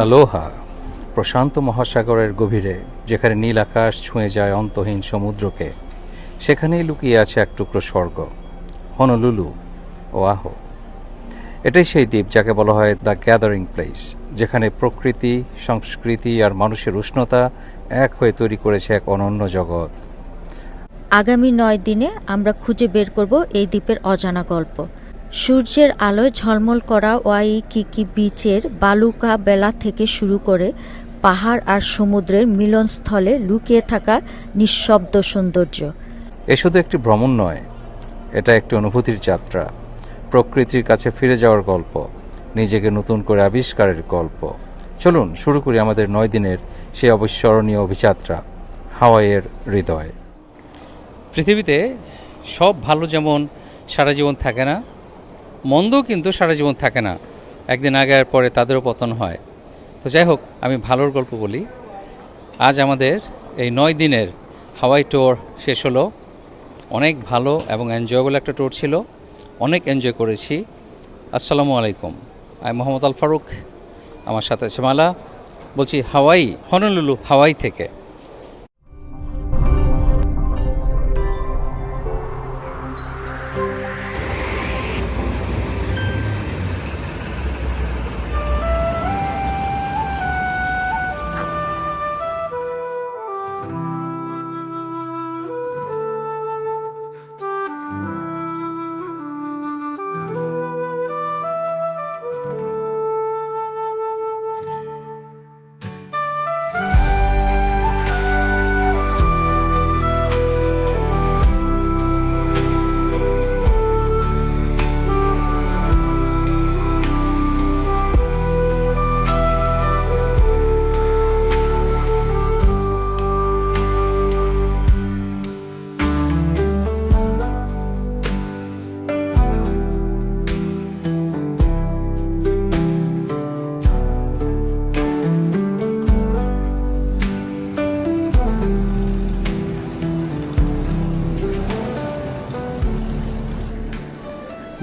আলোহা, প্রশান্ত মহাসাগরের গভীরে, যেখানে নীল আকাশ ছুঁয়ে যায় অন্তহীন সমুদ্রকে, সেখানেই লুকিয়ে আছে এক টুকরো স্বর্গ, হনলুলু, ওয়াহো। এটাই সেই দ্বীপ যাকে বলা হয় দ্য গ্যাদারিং প্লেস, যেখানে প্রকৃতি, সংস্কৃতি আর মানুষের উষ্ণতা এক হয়ে তৈরি করেছে এক অনন্য জগৎ। আগামী 9 দিনে আমরা খুঁজে বের করব এই দ্বীপের অজানা গল্প। সূর্যের আলোয় ঝলমল করা ওয়াইকিকি বিচের বালুকা বেলা থেকে শুরু করে পাহাড় আর সমুদ্রের মিলনস্থলে লুকিয়ে থাকা নিঃশব্দ সৌন্দর্য। এ শুধু একটি ভ্রমণ নয়, এটা একটি অনুভূতির যাত্রা, প্রকৃতির কাছে ফিরে যাওয়ার গল্প, নিজেকে নতুন করে আবিষ্কারের গল্প। চলুন শুরু করি আমাদের 9 দিনের সেই অবিস্মরণীয় অভিযাত্রা, হাওয়াইয়ের হৃদয়। পৃথিবীতে সব ভালো যেমন সারা জীবন থাকে না, মন্দ কিন্তু সারা জীবন থাকে না, একদিন আগে আর পরে তাদেরও পতন হয়। তো যাই হোক, আমি ভালোর গল্প বলি। আজ আমাদের এই 9 দিনের হাওয়াই ট্যুর শেষ হলো। অনেক ভালো এবং এনজয়েবল একটা ট্যুর ছিল, অনেক এনজয় করেছি। আসসালামু আলাইকুম, আমি মোহাম্মদ আল ফারুক, আমার সাথে আছে মালা। বলছি হাওয়াই, হনলুলু হাওয়াই থেকে।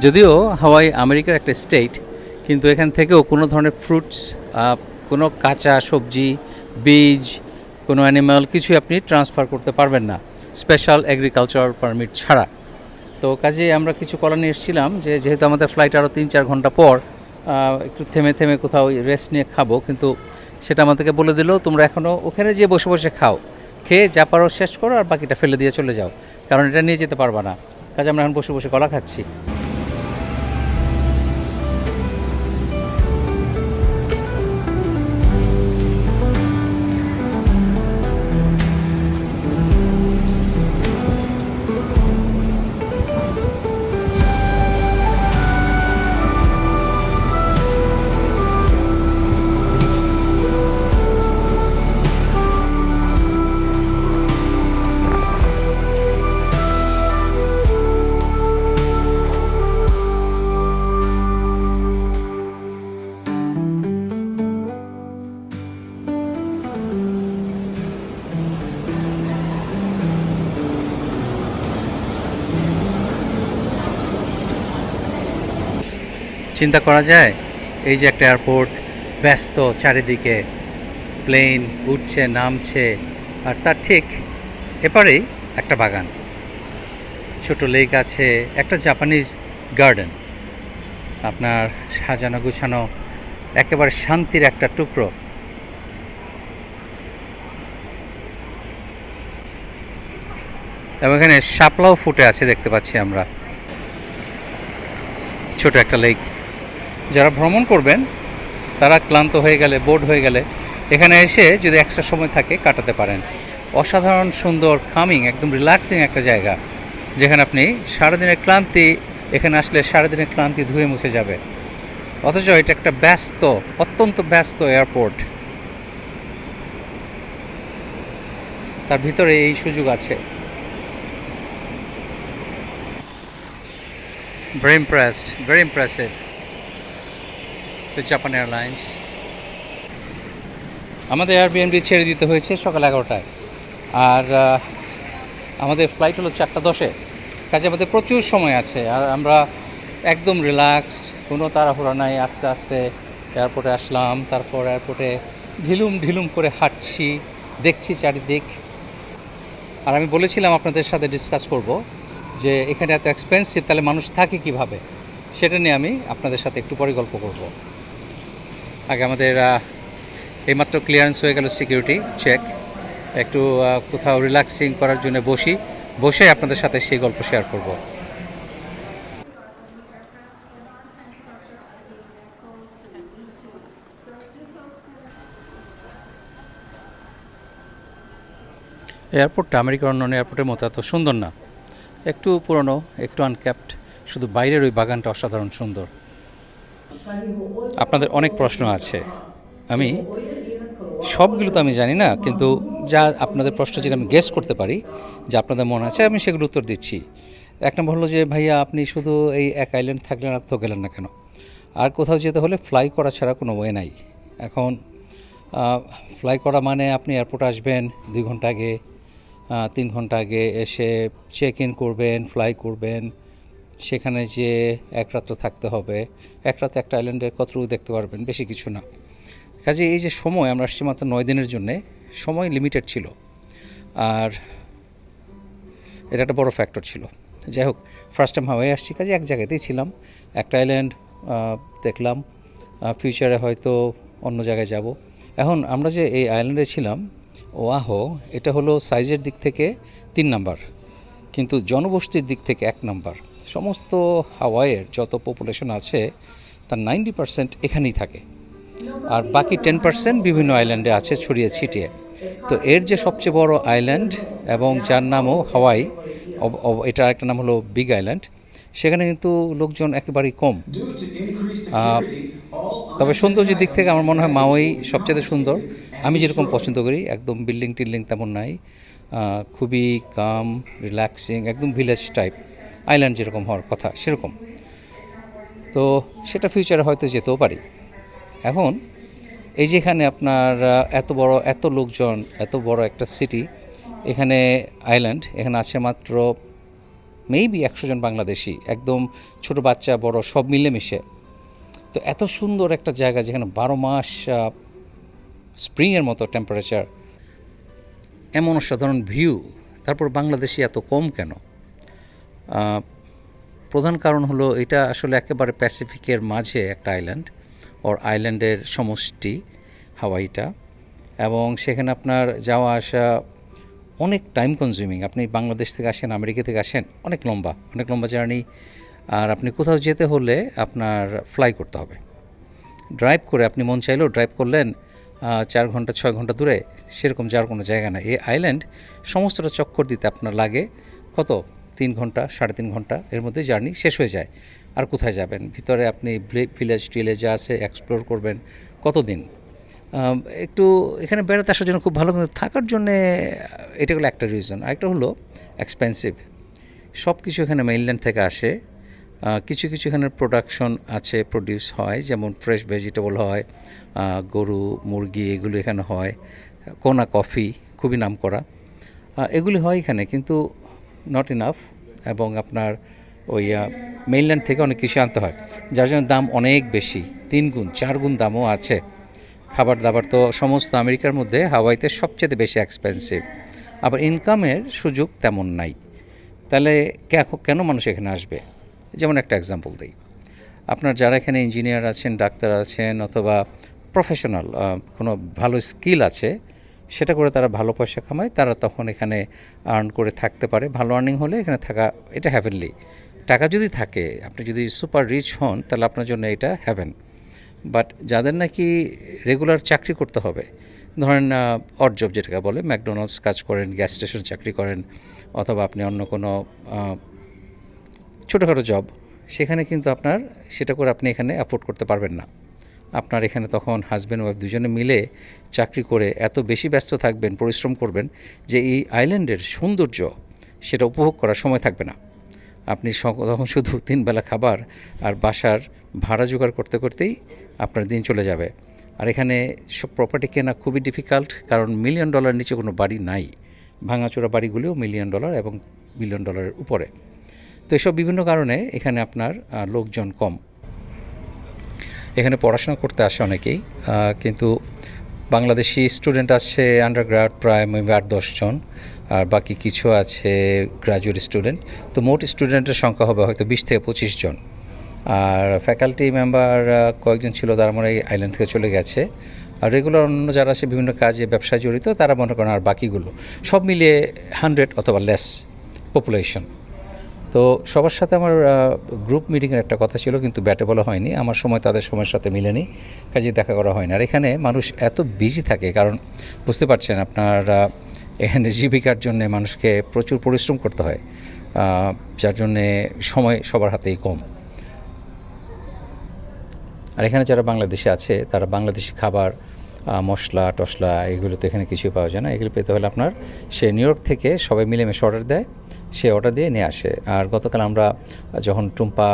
যদিও হাওয়াই আমেরিকার একটা স্টেট, কিন্তু এখান থেকেও কোনো ধরনের ফ্রুটস, কোনো কাঁচা সবজি, বীজ, কোনো অ্যানিম্যাল কিছুই আপনি ট্রান্সফার করতে পারবেন না স্পেশাল এগ্রিকালচার পারমিট ছাড়া। তো কাজে আমরা কিছু করা নিয়ে এসেছিলাম যে যেহেতু আমাদের ফ্লাইট আরও 3-4 ঘন্টা পর, একটু থেমে থেমে কোথাও রেস্ট নিয়ে খাবো, কিন্তু সেটা আমাদেরকে বলে দিল তোমরা এখনও ওখানে যেয়ে বসে বসে খাও, খেয়ে যা পারো শেষ করো আর বাকিটা ফেলে দিয়ে চলে যাও, কারণ এটা নিয়ে যেতে পারবা না। কাজে আমরা এখন বসে বসে কলা খাচ্ছি। চিন্তা করা যায়, এই যে একটা এয়ারপোর্ট, ব্যস্ত চারিদিকে, প্লেন উঠছে নামছে, আর তার ঠিক এপারেই একটা বাগান, ছোট লেক আছে, একটা জাপানিজ গার্ডেন, আপনার সাজানো গুছানো, একেবারে শান্তির একটা টুকরো। এবং এখানে শাপলাও ফুটে আছে দেখতে পাচ্ছি আমরা। ছোট একটা লেক, যারা ভ্রমণ করবেন তারা ক্লান্ত হয়ে গেলে, বোর্ড হয়ে গেলে এখানে এসে যদি এক্সট্রা সময় থাকে কাটাতে পারেন। অসাধারণ সুন্দর, কামিং, একদম রিল্যাক্সিং একটা জায়গা, যেখানে আপনি সারাদিনের ক্লান্তি, এখানে আসলে সারাদিনের ক্লান্তি ধুয়ে মুছে যাবে। অথচ এটা একটা ব্যস্ত, অত্যন্ত ব্যস্ত এয়ারপোর্ট, তার ভিতরে এই সুযোগ আছে। Very impressed, very impressive with Japan Airlines. আমাদের এয়ারবিএনবি ছেড়ে দিতে হয়েছে সকাল 11টায়, আর আমাদের ফ্লাইট হলো 4:10-এ। কাজে আমাদের প্রচুর সময় আছে, আর আমরা একদম রিল্যাক্সড, কোনো তাড়াহুড়া নাই, আস্তে আস্তে এয়ারপোর্টে আসলাম, তারপর এয়ারপোর্টে ঢিলুম ঢিলুম করে হাঁটছি, দেখছি চারিদিক। আর আমি বলেছিলাম আপনাদের সাথে ডিসকাস করব যে এখানে এত এক্সপেন্সিভ, তাহলে মানুষ থাকে কিভাবে, সেটা নিয়ে আমি আপনাদের সাথে একটু পরে গল্প করব। আগে আমাদের এইমাত্র ক্লিয়ারেন্স হয়ে গেল সিকিউরিটি চেক, একটু কোথাও রিল্যাক্সিং করার জন্য বসে আপনাদের সাথে সেই গল্প শেয়ার করব। এয়ারপোর্টটা আমেরিকার অন্যান্য এয়ারপোর্টের মতো এত সুন্দর না, একটু পুরনো, একটু আনক্যাপড, শুধু বাইরের ওই বাগানটা অসাধারণ সুন্দর। আপনাদের অনেক প্রশ্ন আছে, আমি সবগুলো তো আমি জানি না, কিন্তু যা আপনাদের প্রশ্ন যেটা আমি গেস করতে পারি যে আপনাদের মনে আছে, আমি সেগুলো উত্তর দিচ্ছি। এক নম্বর হলো যে ভাইয়া আপনি শুধু এই এক আইল্যান্ড থাকলেন, আর তো গেলেন না কেন? আর কোথাও যেতে হলে ফ্লাই করা ছাড়া কোনো ওয়ে নাই। এখন ফ্লাই করা মানে আপনি এয়ারপোর্টে আসবেন 2 ঘন্টা আগে, 3 ঘন্টা আগে এসে চেক ইন করবেন, ফ্লাই করবেন, সেখানে যে এক রাত থাকতে হবে। এক রাতে একটা আইল্যান্ডের কতটুকু দেখতে পারবেন? বেশি কিছু না। কাজে এই যে সময়, আমরা আসছি মাত্র 9 দিনের জন্যে, সময় লিমিটেড ছিল, আর এটা একটা বড় ফ্যাক্টর ছিল। যাই হোক, ফার্স্ট টাইম হাওয়াই আসছি, কাজে এক জায়গাতেই ছিলাম, একটা আইল্যান্ড দেখলাম। ফিউচারে হয়তো অন্য জায়গায় যাব। এখন আমরা যে এই আইল্যান্ডে ছিলাম, ওয়াহো, এটা হলো সাইজের দিক থেকে 3 নাম্বার, কিন্তু জনবসতির দিক থেকে 1 নাম্বার। সমস্ত হাওয়াইয়ের যত পপুলেশন আছে তার 90% এখানেই থাকে, আর বাকি 10% বিভিন্ন আইল্যান্ডে আছে ছড়িয়ে ছিটিয়ে। তো এর যে সবচেয়ে বড় আইল্যান্ড এবং যার নামও হাওয়াই, এটা একটা নাম হলো বিগ আইল্যান্ড, সেখানে কিন্তু লোকজন একেবারেই কম। তবে সৌন্দর্যের দিক থেকে আমার মনে হয় মাওয়াই সবচেয়ে সুন্দর। আমি যেরকম পছন্দ করি, একদম বিল্ডিং টিল্ডিং তেমন নাই, খুবই কাম, রিল্যাক্সিং, একদম ভিলেজ টাইপ আইল্যান্ড যেরকম হওয়ার কথা সেরকম। তো সেটা ফিউচারে হয়তো যেতেও পারি। এখন এই যে এখানে আপনার এত লোকজন, এত বড় একটা সিটি, এখানে আইল্যান্ড, এখানে আছে মাত্র মেবি 100 জন বাংলাদেশি, একদম ছোট বাচ্চা বড় সব মিলেমিশে। তো এত সুন্দর একটা জায়গা যেখানে 12 মাস স্প্রিংয়ের মতো টেম্পারেচার, এমন অসাধারণ ভিউ, তারপর বাংলাদেশি এত কম কেন? প্রধান কারণ হলো এটা আসলে একেবারে প্যাসিফিকের মাঝে একটা আইল্যান্ড, ওর আইল্যান্ডের সমষ্টি হাওয়াইটা, এবং সেখানে আপনার যাওয়া আসা অনেক টাইম কনজিউমিং। আপনি বাংলাদেশ থেকে আসেন, আমেরিকা থেকে আসেন, অনেক লম্বা জার্নি, আর আপনি কোথাও যেতে হলে আপনার ফ্লাই করতে হবে। ড্রাইভ করে আপনি মন চাইলেও ড্রাইভ করলেন 4 ঘন্টা 6 ঘন্টা দূরে, সেরকম যাওয়ার কোনো জায়গা না। এই আইল্যান্ড সমস্তটা চক্কর দিতে আপনার লাগে কত? 3 ঘন্টা 3.5 ঘন্টা, এর মধ্যে জার্নি শেষ হয়ে যায়। আর কোথায় যাবেন? ভিতরে আপনি ভিলেজ টিলেজ যা আছে এক্সপ্লোর করবেন কতদিন? একটু এখানে বেড়াতে আসার জন্য খুব ভালো, কিন্তু থাকার জন্যে এটা হলো একটা রিজন। আরেকটা হলো এক্সপেন্সিভ। সব কিছু এখানে মেইনল্যান্ড থেকে আসে, কিছু এখানে প্রোডাকশন আছে, প্রডিউস হয়, যেমন ফ্রেশ ভেজিটেবল হয়, গরু মুরগি এগুলো এখানে হয়, কোনা কফি খুবই নাম করা, এগুলি হয় এখানে, কিন্তু নট ইনাফ। এবং আপনার ওই মেইনল্যান্ড থেকে অনেক কিছু আনতে হয়, যার জন্য দাম অনেক বেশি, 3 গুণ 4 গুণ দামও আছে। খাবার দাবার তো সমস্ত আমেরিকার মধ্যে হাওয়াইতে সবচেয়ে বেশি এক্সপেন্সিভ, আবার ইনকামের সুযোগ তেমন নাই। তাহলে কেন মানুষ এখানে আসবে? যেমন একটা এক্সাম্পল দিই, আপনার যারা এখানে ইঞ্জিনিয়ার আছেন, ডাক্তার আছেন, অথবা প্রফেশনাল কোনো ভালো স্কিল আছে, সেটা করে তারা ভালো পয়সা কামায়, তারা তখন এখানে আর্ন করে থাকতে পারে। ভালো আর্নিং হলে এখানে থাকা এটা হ্যাভেনলি। টাকা যদি থাকে, আপনি যদি সুপার রিচ হন, তাহলে আপনার জন্য এটা হ্যাভেন। বাট যাদের নাকি রেগুলার চাকরি করতে হবে, ধরেন অড জব যেটাকে বলে, ম্যাকডোনাল্ডস কাজ করেন, গ্যাস স্টেশন চাকরি করেন, অথবা আপনি অন্য কোনো ছোটোখাটো জব, সেখানে কিন্তু আপনার সেটা করে আপনি এখানে অ্যাফোর্ড করতে পারবেন না। আপনার এখানে তখন হাজব্যান্ড ওয়াইফ দুজনে মিলে চাকরি করে এত বেশি ব্যস্ত থাকবেন, পরিশ্রম করবেন, যে এই আইল্যান্ডের সৌন্দর্য সেটা উপভোগ করার সময় থাকবে না। আপনি তখন শুধু 3 বেলা খাবার আর বাসার ভাড়া জোগাড় করতে করতেই আপনার দিন চলে যাবে। আর এখানে সব প্রপার্টি কেনা খুবই ডিফিকাল্ট, কারণ $1 মিলিয়ন নিচে কোনো বাড়ি নাই। ভাঙাচোরা বাড়িগুলিও $1 মিলিয়ন এবং $1 বিলিয়ন উপরে। তো এসব বিভিন্ন কারণে এখানে আপনার লোকজন কম। এখানে পড়াশোনা করতে আসে অনেকেই, কিন্তু বাংলাদেশি স্টুডেন্ট আসছে আন্ডারগ্রাড প্রায় 8-10 জন, আর বাকি কিছু আছে গ্র্যাজুয়েট স্টুডেন্ট। তো মোট স্টুডেন্টের সংখ্যা হবে হয়তো 20 থেকে 25 জন। আর ফ্যাকাল্টি মেম্বার কয়েকজন ছিল, তারা মনে হয় আইল্যান্ড থেকে চলে গেছে। আর রেগুলার অন্য যারা আছে বিভিন্ন কাজে ব্যবসায় জড়িত, তারা মনে করেন। আর বাকিগুলো সব মিলিয়ে 100 অথবা লেস পপুলেশন। তো সবার সাথে আমার গ্রুপ মিটিংয়ের একটা কথা ছিল, কিন্তু ব্যাটে বলা হয়নি। আমার সময় তাদের সময়ের সাথে মিলেনি, কাজে দেখা করা হয় না। আর এখানে মানুষ এত বিজি থাকে, কারণ বুঝতে পারছেন আপনার এখানে জীবিকার জন্যে মানুষকে প্রচুর পরিশ্রম করতে হয়, যার জন্যে সময় সবার হাতেই কম। আর এখানে যারা বাংলাদেশে আছে, তারা বাংলাদেশি খাবার, মশলা টশলা এগুলো তো এখানে কিছুই পাওয়া যায় না। এগুলো পেতে হলে আপনার সে নিউ ইয়র্ক থেকে সবাই মিলেমিশে অর্ডার দেয়, সে অর্ডার দিয়ে নিয়ে আসে। আর গতকাল আমরা যখন টুম্পা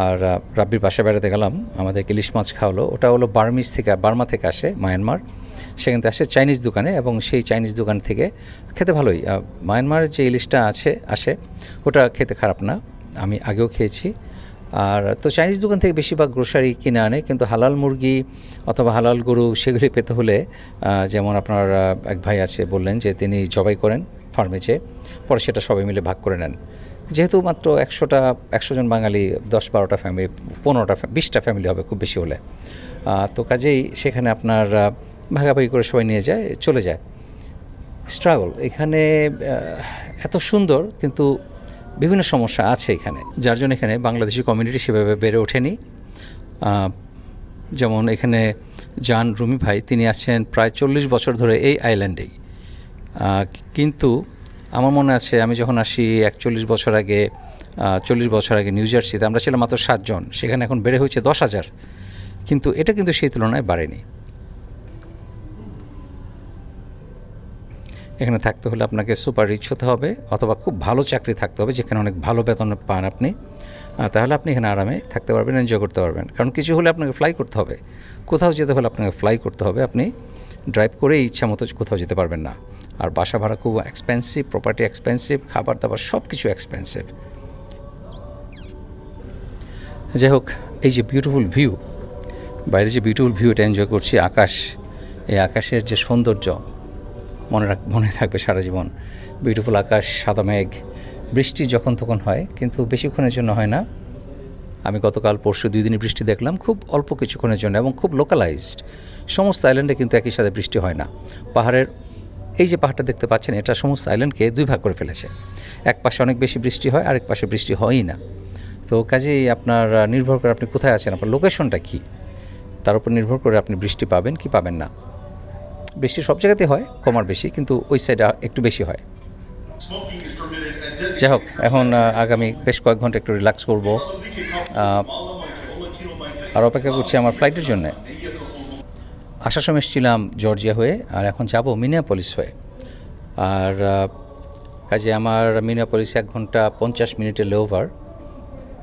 আর রাব্বির বাসায় বেড়াতে গেলাম, আমাদেরকে ইলিশ মাছ খাওয়ালো। ওটা হলো বার্মা থেকে আসে, মায়ানমার। সেখান থেকে আসে চাইনিজ দোকানে, এবং সেই চাইনিজ দোকান থেকে খেতে ভালোই। মায়ানমারের যে ইলিশটা আসে ওটা খেতে খারাপ না, আমি আগেও খেয়েছি। আর তো চাইনিজ দোকান থেকে বেশিরভাগ গ্রোসারি কিনে আনে, কিন্তু হালাল মুরগি অথবা হালাল গরু সেগুলি পেতে হলে যেমন আপনার এক ভাই আছে, বললেন যে তিনি জবাই করেন ফার্মে যেয়ে, পরে সেটা সবাই মিলে ভাগ করে নেন। যেহেতু মাত্র 100 জন বাঙালি, 10-12টা ফ্যামিলি, 15টা 20টা ফ্যামিলি হবে খুব বেশি হলে, তো কাজেই সেখানে আপনার ভাগাভাগি করে সবাই নিয়ে যায়, চলে যায়। স্ট্রাগল এখানে এত সুন্দর, কিন্তু বিভিন্ন সমস্যা আছে এখানে, যার জন্য এখানে বাংলাদেশি কমিউনিটি সেভাবে বেড়ে ওঠেনি। যেমন এখানে জান রুমি ভাই, তিনি আছেন প্রায় 40 বছর ধরে এই আইল্যান্ডেই। কিন্তু আমার মনে আছে আমি যখন আসি 40 বছর আগে নিউ জার্সিতে, আমরা ছিলাম মাত্র 7 জন, সেখানে এখন বেড়ে হয়েছে 10,000। কিন্তু এটা কিন্তু সেই তুলনায় বাড়েনি। এখানে থাকতে হলে আপনাকে সুপার রিচ হতে হবে, অথবা খুব ভালো চাকরি থাকতে হবে যেখানে অনেক ভালো বেতন পান আপনি, তাহলে আপনি এখানে আরামে থাকতে পারবেন, এনজয় করতে পারবেন। কারণ কিছু হলে আপনাকে ফ্লাই করতে হবে, কোথাও যেতে হলে আপনাকে ফ্লাই করতে হবে, আপনি ড্রাইভ করেই ইচ্ছা মতো কোথাও যেতে পারবেন না। আর বাসা ভাড়া খুব এক্সপেন্সিভ, প্রপার্টি এক্সপেন্সিভ, খাবার দাবার সব কিছু এক্সপেন্সিভ। যাই হোক, এই যে বিউটিফুল ভিউ, বাইরে যে বিউটিফুল ভিউ, এটা এনজয় করছি। আকাশ, এই আকাশের যে সৌন্দর্য মনে থাকবে সারা জীবন। বিউটিফুল আকাশ, সাদা মেঘ, বৃষ্টি যখন তখন হয়, কিন্তু বেশিক্ষণের জন্য হয় না। আমি গতকাল পরশু 2 দিনই বৃষ্টি দেখলাম, খুব অল্প কিছুক্ষণের জন্য, এবং খুব লোকালাইজড। সমস্ত আইল্যান্ডে কিন্তু একই সাথে বৃষ্টি হয় না। পাহাড়ের এই যে পাহাড়টা দেখতে পাচ্ছেন, এটা সমস্ত আইল্যান্ডকে 2 ভাগ করে ফেলেছে। এক পাশে অনেক বেশি বৃষ্টি হয়, আরেক পাশে বৃষ্টি হয়ই না। তো কাজেই আপনার নির্ভর করে আপনি কোথায় আছেন, আপনার লোকেশনটা কী, তার উপর নির্ভর করে আপনি বৃষ্টি পাবেন কি পাবেন না। বৃষ্টি সব জায়গাতে হয়, কম আর বেশি, কিন্তু ওই সাইডে একটু বেশি হয়। যাই হোক, এখন আগামী বেশ কয়েক ঘন্টা একটু রিল্যাক্স করব, আর অপেক্ষা করছি আমার ফ্লাইটের জন্য। আসার সময় এসেছিলাম জর্জিয়া হয়ে, আর এখন যাব মিনিয়াপলিস হয়ে। আর কাজে আমার মিনিয়াপলিস 1 ঘন্টা 50 মিনিটের লেওভার।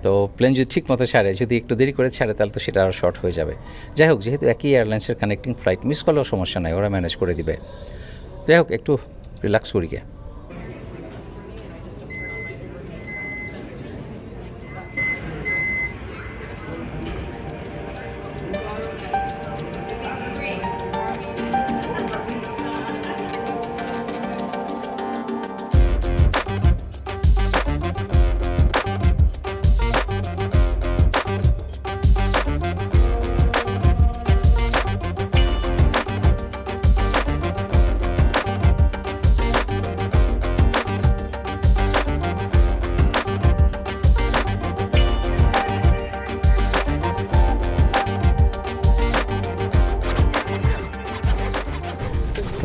তো প্লেন যদি ঠিক মতো ছাড়ে, যদি একটু দেরি করে ছাড়ে, তাহলে তো সেটা আরও শর্ট হয়ে যাবে। যাই হোক, যেহেতু একই এয়ারলাইন্সের কানেক্টিং ফ্লাইট, মিস করলেও সমস্যা নাই, ওরা ম্যানেজ করে দিবে। যাই হোক, একটু রিল্যাক্স করি গে।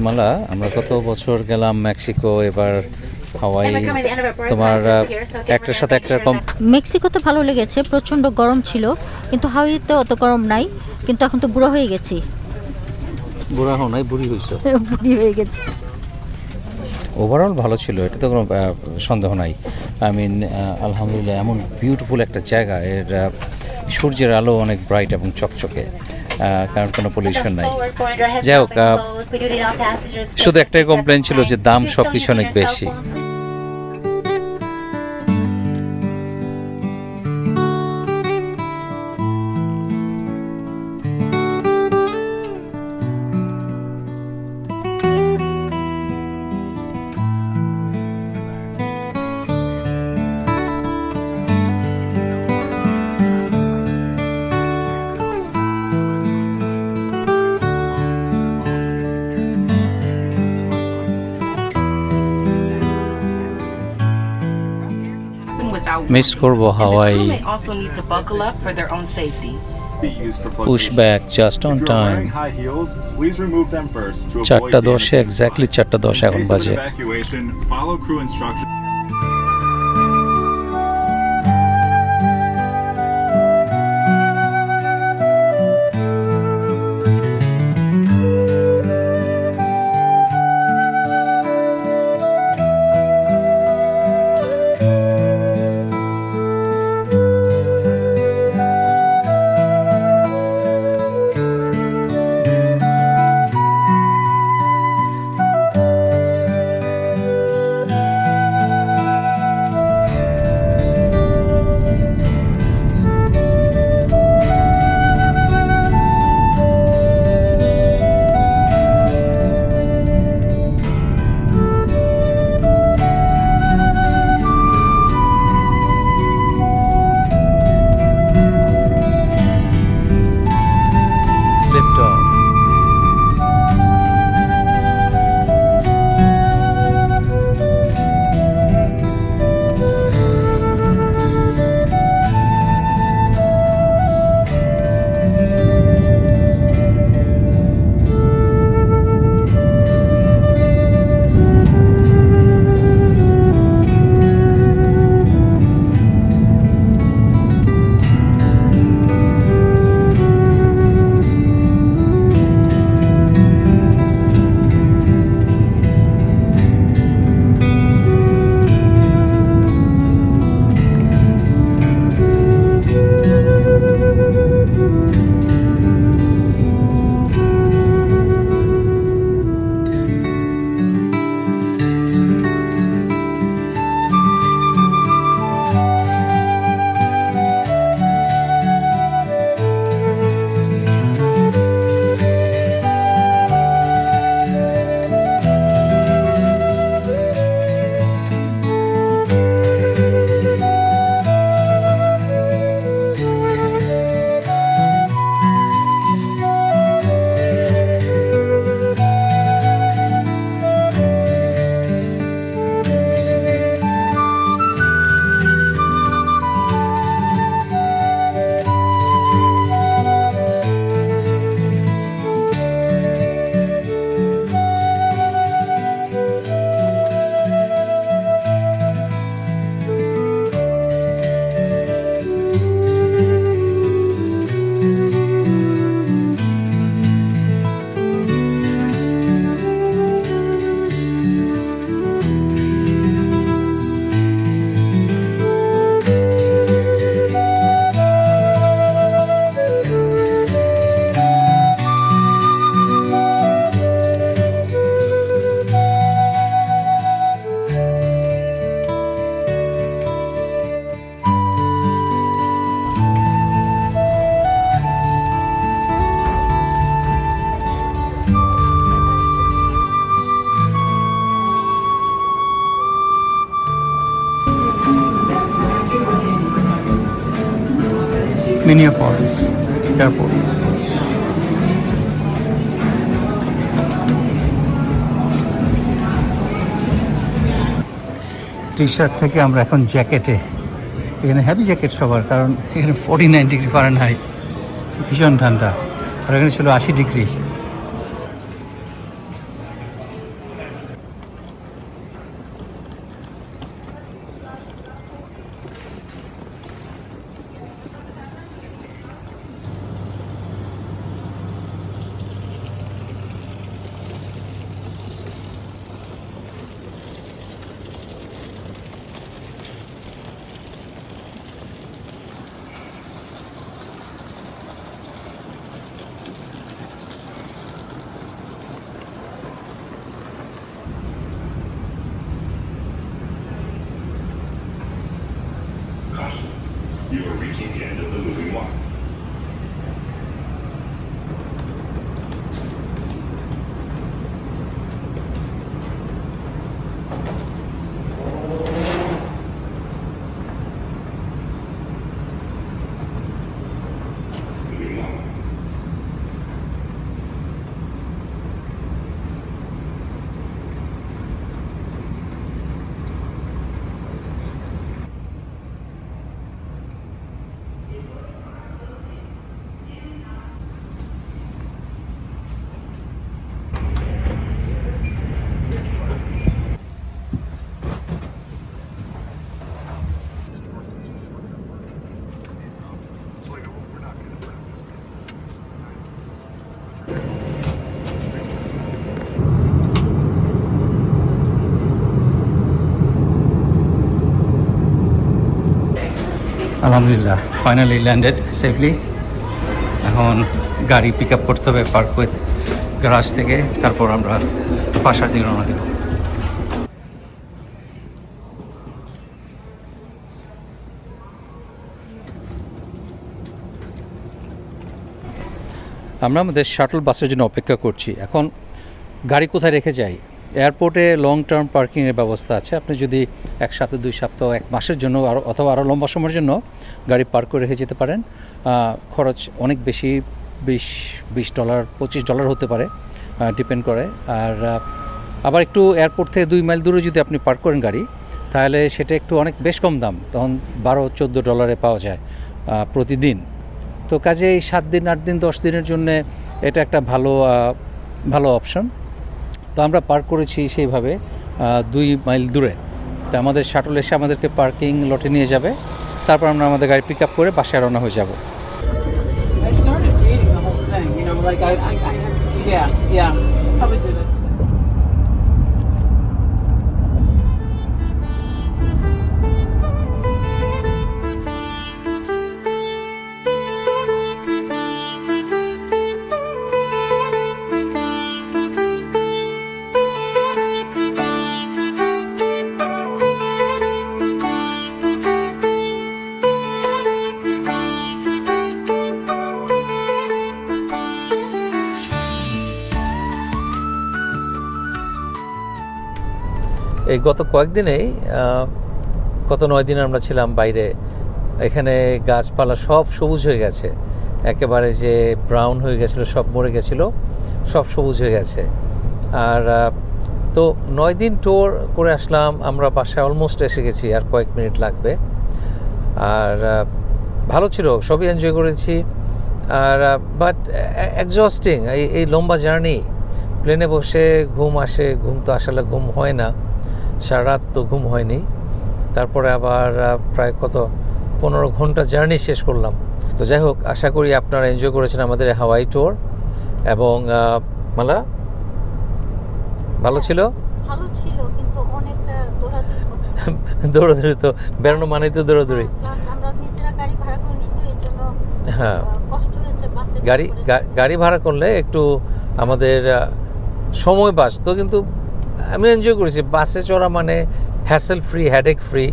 মালা, আমরা কত বছর গেলাম মেক্সিকো, এবার হাওয়াই, তোমার একটার সাথে একটা রকম। মেক্সিকোতে ভালো লেগেছে, প্রচণ্ড গরম ছিল, কিন্তু হাওয়াইতে অত গরম নাই। কিন্তু এখন তো বুড়ো হয়ে গেছি। বুড়া হও নাই, বুড়ি হয়েছে। বুড়ি হয়ে গেছি। ওভারঅল ভালো ছিল, এটা তো কোনো সন্দেহ নাই। আই মিন, আলহামদুলিল্লাহ, এমন বিউটিফুল একটা জায়গা, এর সূর্যের আলো অনেক ব্রাইট এবং চকচকে, কারণ কোনো পলিউশন নাই। যাই হোক, শুধু একটাই কমপ্লেন ছিল যে দাম সব কিছু অনেক বেশি। মিস করব And the crew Hawaii. may also need to buckle up for their own safety. Be used for push flotation. Back just on If you are time. wearing high heels, please remove them first to avoid 4:10 damaging exactly the 4:10 spine. এখন In case of বাজে। an evacuation, follow crew instructions. Lift of. Minneapolis Airport. T shirt থেকে আমরা এখন জ্যাকেটে, এখানে heavy jacket সবার, কারণ এখানে 49 degree Fahrenheit, ভীষণ ঠান্ডা, আর এখানে ছিল 80 degree. You are reaching the end of the moving walk. Moving on. আলহামদুলিল্লাহ ফাইনালি ল্যান্ডেড সেফলি। এখন গাড়ি পিক আপ করতে হবে পার্কওয়ে গ্যারাজ থেকে, তারপর আমরা বাসার দিকে রওনা দেব। আমরা আমাদের শাটল বাসের জন্য অপেক্ষা করছি। এখন গাড়ি কোথায় রেখে যাই? এয়ারপোর্টে লং টার্ম পার্কিংয়ের ব্যবস্থা আছে। আপনি যদি 1 সপ্তাহ 2 সপ্তাহ 1 মাসের জন্য অথবা আরও লম্বা সময়ের জন্য গাড়ি পার্ক করে রেখে যেতে পারেন। খরচ অনেক বেশি, $20 $25 হতে পারে, ডিপেন্ড করে। আর আবার একটু এয়ারপোর্ট থেকে 2 মাইল দূরে যদি আপনি পার্ক করেন গাড়ি, তাহলে সেটা একটু অনেক বেশ কম দাম, তখন $12-14 পাওয়া যায় প্রতিদিন। তো কাজে এই 7 দিন 8 দিন 10 দিনের জন্যে এটা একটা ভালো অপশন। তো আমরা পার্ক করেছি সেইভাবে 2 মাইল দূরে। তো আমাদের শাটল এসে আমাদেরকে পার্কিং লটে নিয়ে যাবে, তারপর আমরা আমাদের গাড়ি পিক আপ করে বাসায় রওনা হয়ে যাব। I started creating the whole thing, you know, like yeah, probably did it. এই গত কয়েকদিনেই গত 9 দিন আমরা ছিলাম বাইরে। এখানে গাছপালা সব সবুজ হয়ে গেছে, একেবারে যে ব্রাউন হয়ে গেছিলো সব মরে গেছিলো, সব সবুজ হয়ে গেছে। আর তো 9 দিন ট্যুর করে আসলাম আমরা, বাসায় অলমোস্ট এসে গেছি, আর কয়েক মিনিট লাগবে। আর ভালো ছিল, সবই এনজয় করেছি। আর বাট এক্সস্টিং এই লম্বা জার্নি। প্লেনে বসে ঘুম আসে, ঘুম তো আসলে ঘুম হয় না, সারা রাত তো ঘুম হয়নি। তারপরে আবার প্রায় 15 ঘন্টা জার্নি শেষ করলাম। তো যাই হোক, আশা করি আপনারা এনজয় করেছেন আমাদের হাওয়াই ট্যুর। এবং মালা ভালো ছিল কিন্তু অনেক দৌড়াদৌড়ি, তো বেরোনো মানেই তো দৌড়াদৌড়ি। আমরা নিজেরা গাড়ি ভাড়া করে নিই, তো এর জন্য হ্যাঁ, কষ্ট হয়েছে। গাড়ি ভাড়া করলে একটু আমাদের সময় বাঁচতো, কিন্তু আমি এনজয় করেছি। বাসে চড়া মানে হ্যাসেল ফ্রি, হেডেক ফ্রি,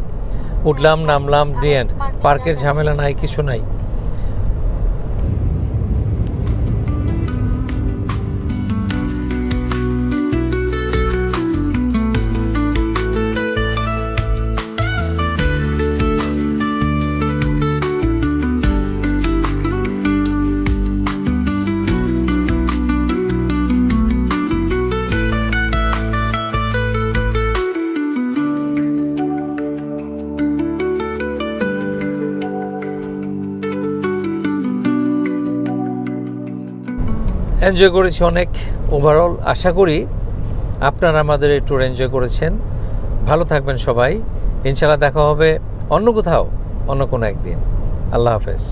উঠলাম নামলাম, দি এন্ড। পার্কের ঝামেলা নাই, কিছু নাই। এনজয় করেছি অনেক ওভারঅল। আশা করি আপনারা আমাদের এই ট্যুর এনজয় করেছেন। ভালো থাকবেন সবাই, ইনশাআল্লাহ দেখা হবে অন্য কোথাও, অন্য কোনো একদিন। আল্লাহ হাফেজ।